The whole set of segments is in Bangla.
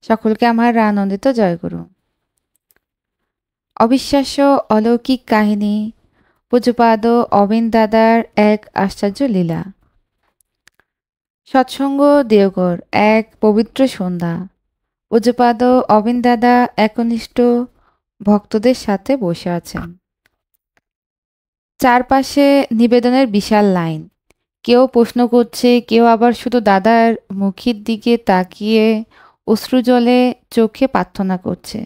সকলকে আমার আনন্দিত জয়গুরু। অবিশ্বাস্য অলৌকিক কাহিনী, পূজ্যপাদ অবিন দাদার এক আশ্চর্য লীলা। সৎসঙ্গ দেওঘর, এক পবিত্র সন্ধ্যা। পূজ্যপাদ অবিন দাদা একনিষ্ঠ ভক্তদের সাথে বসে আছেন। চারপাশে নিবেদনের বিশাল লাইন। কেউ প্রশ্ন করছে, কেউ আবার শুধু দাদার মুখের দিকে তাকিয়ে অশ্রুজলে চোখে প্রার্থনা করছে।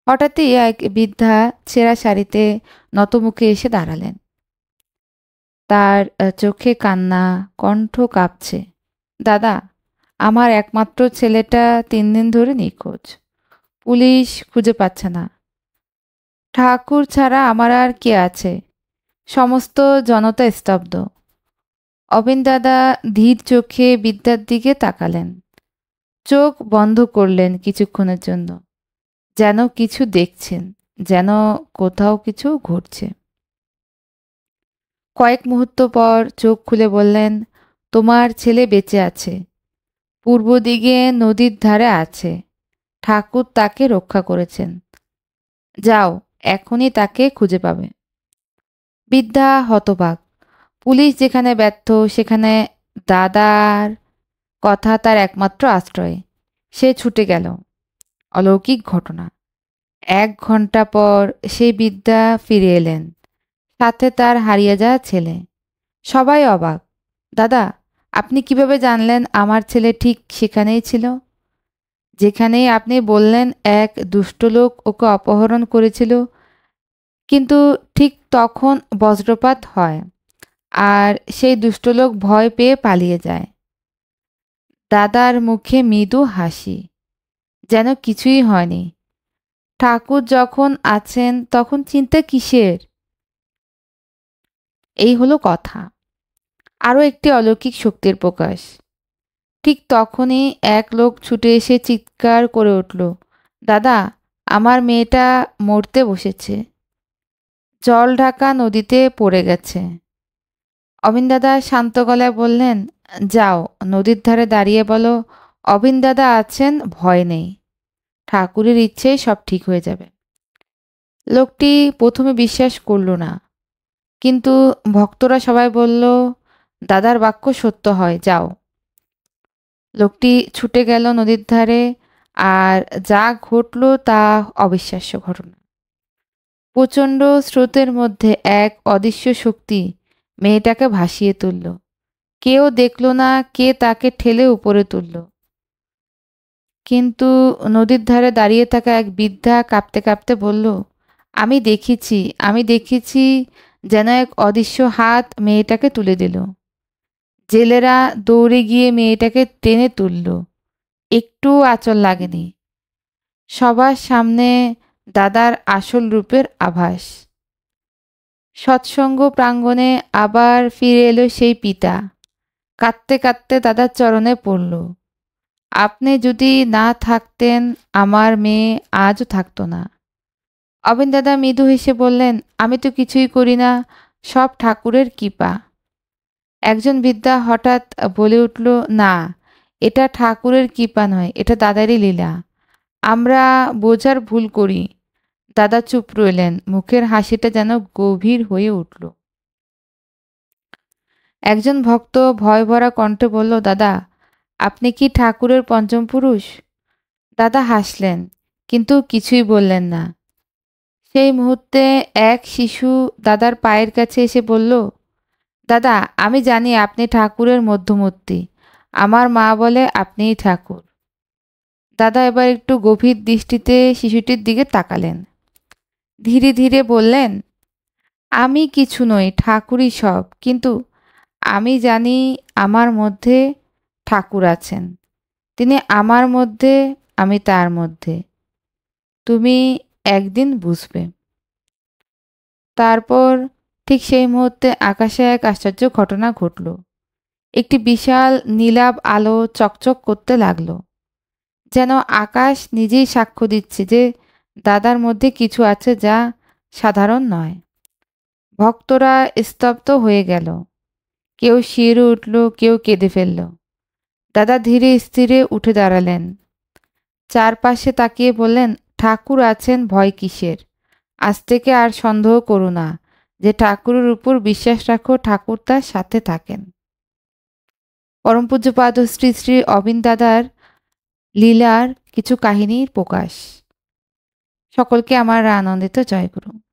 হঠাৎই এক বৃদ্ধা ছেঁড়া শাড়িতে নতমুখে এসে দাঁড়ালেন। তার চোখে কান্না, কণ্ঠ কাঁপছে। দাদা, আমার একমাত্র ছেলেটা 3 দিন ধরে নিখোঁজ। পুলিশ খুঁজে পাচ্ছে না। ঠাকুর ছাড়া আমার আর কে আছে? সমস্ত জনতা স্তব্ধ। অবিন দাদা ধীর চোখে বৃদ্ধার দিকে তাকালেন। চোখ বন্ধ করলেন কিছুক্ষণের জন্য, যেন কিছু দেখছেন, যেন কোথাও কিছু ঘটছে। কয়েক মুহূর্ত পর চোখ খুলে বললেন, তোমার ছেলে বেঁচে আছে, পূর্ব দিকে নদীর ধারে আছে। ঠাকুর তাকে রক্ষা করেছেন। যাও, এখনই তাকে খুঁজে পাবে। বৃদ্ধা হতবাক। পুলিশ যেখানে ব্যর্থ, সেখানে দাদার কথা তার একমাত্র আশ্রয়। সে ছুটে গেল। অলৌকিক ঘটনা। 1 ঘন্টা পর সেই বৃদ্ধা ফিরে এলেন, সাথে তার হারিয়ে যাওয়া ছেলে। সবাই অবাক। দাদা, আপনি কিভাবে জানলেন আমার ছেলে ঠিক সেখানেই ছিল, যেখানেই আপনি বললেন এক দুষ্ট লোক ওকে অপহরণ করেছিল? কিন্তু ঠিক তখন বজ্রপাত হয়, আর সেই দুষ্ট লোক ভয় পেয়ে পালিয়ে যায়। দাদার মুখে মৃদু হাসি, যেন কিছুই হয়নি। ঠাকুর যখন আছেন তখন চিন্তা কিসের? এই হলো কথা। আরও একটি অলৌকিক শক্তির প্রকাশ। ঠিক তখনই এক লোক ছুটে এসে চিৎকার করে উঠল, দাদা, আমার মেয়েটা মরতে বসেছে, জল ঢাকা নদীতে পড়ে গেছে। অবিন দাদা শান্ত গলায় বললেন, যাও, নদীর ধারে দাঁড়িয়ে বলো, অবিন দাদা আছেন, ভয় নেই, ঠাকুরের ইচ্ছেই সব ঠিক হয়ে যাবে। লোকটি প্রথমে বিশ্বাস করল না, কিন্তু ভক্তরা সবাই বলল, দাদার বাক্য সত্য হয়, যাও। লোকটি ছুটে গেল নদীর ধারে, আর যা ঘটল তা অবিশ্বাস্য ঘটনা। প্রচণ্ড স্রোতের মধ্যে এক অদৃশ্য শক্তি মেয়েটাকে ভাসিয়ে তুলল। কেউ দেখল না কে তাকে ঠেলে উপরে তুলল। কিন্তু নদীর ধারে দাঁড়িয়ে থাকা এক বৃদ্ধা কাঁপতে কাঁপতে বলল, আমি দেখেছি, আমি দেখেছি, যেন এক অদৃশ্য হাত মেয়েটাকে তুলে দিল। জেলেরা দৌড়ে গিয়ে মেয়েটাকে টেনে তুলল, একটু আঁচল লাগেনি। সবার সামনে দাদার আসল রূপের আভাস। সৎসঙ্গ প্রাঙ্গণে আবার ফিরে এলো সেই পিতা। কাঁদতে কাঁদতে দাদার চরণে পড়ল, আপনি যদি না থাকতেন আমার মেয়ে আজও থাকতো না। অবিন দাদা মৃদু হেসে বললেন, আমি তো কিছুই করি না, সব ঠাকুরের কৃপা। একজন বৃদ্ধা হঠাৎ বলে উঠল, না, এটা ঠাকুরের কৃপা নয়, এটা দাদারই লীলা। আমরা বোঝার ভুল করি। দাদা চুপ রইলেন, মুখের হাসিটা যেন গভীর হয়ে উঠল। একজন ভক্ত ভয় ভরা কণ্ঠে বলল, দাদা, আপনি কি ঠাকুরের পঞ্চম পুরুষ? দাদা হাসলেন, কিন্তু কিছুই বললেন না। সেই মুহূর্তে এক শিশু দাদার পায়ের কাছে এসে বলল, দাদা, আমি জানি আপনি ঠাকুরের মধ্যমূর্তি। আমার মা বলে আপনিই ঠাকুর। দাদা এবার একটু গভীর দৃষ্টিতে শিশুটির দিকে তাকালেন। ধীরে ধীরে বললেন, আমি কিছু নই, ঠাকুরই সব। কিন্তু আমি জানি আমার মধ্যে ঠাকুর আছেন। তিনি আমার মধ্যে, আমি তার মধ্যে। তুমি একদিন বুঝবে। তারপর ঠিক সেই মুহূর্তে আকাশে এক আশ্চর্য ঘটনা ঘটল। একটি বিশাল নীলাভ আলো চকচক করতে লাগলো, যেন আকাশ নিজেই সাক্ষ্য দিচ্ছে যে দাদার মধ্যে কিছু আছে যা সাধারণ নয়। ভক্তরা স্তব্ধ হয়ে গেল। কেউ শিউরে উঠল, কেউ কেঁদে ফেলল। দাদা ধীরে স্থিরে উঠে দাঁড়ালেন। চারপাশে তাকিয়ে বললেন, ঠাকুর আছেন, ভয় কিসের? আজ থেকে আর সন্দেহ করো না। যে ঠাকুরের উপর বিশ্বাস রাখো, ঠাকুর তার সাথে থাকেন। পরম পূজ্যপাদ শ্রী শ্রী অবিন দাদার লীলার কিছু কাহিনীর প্রকাশ। সকলকে আমার আনন্দিত জয়গুরু।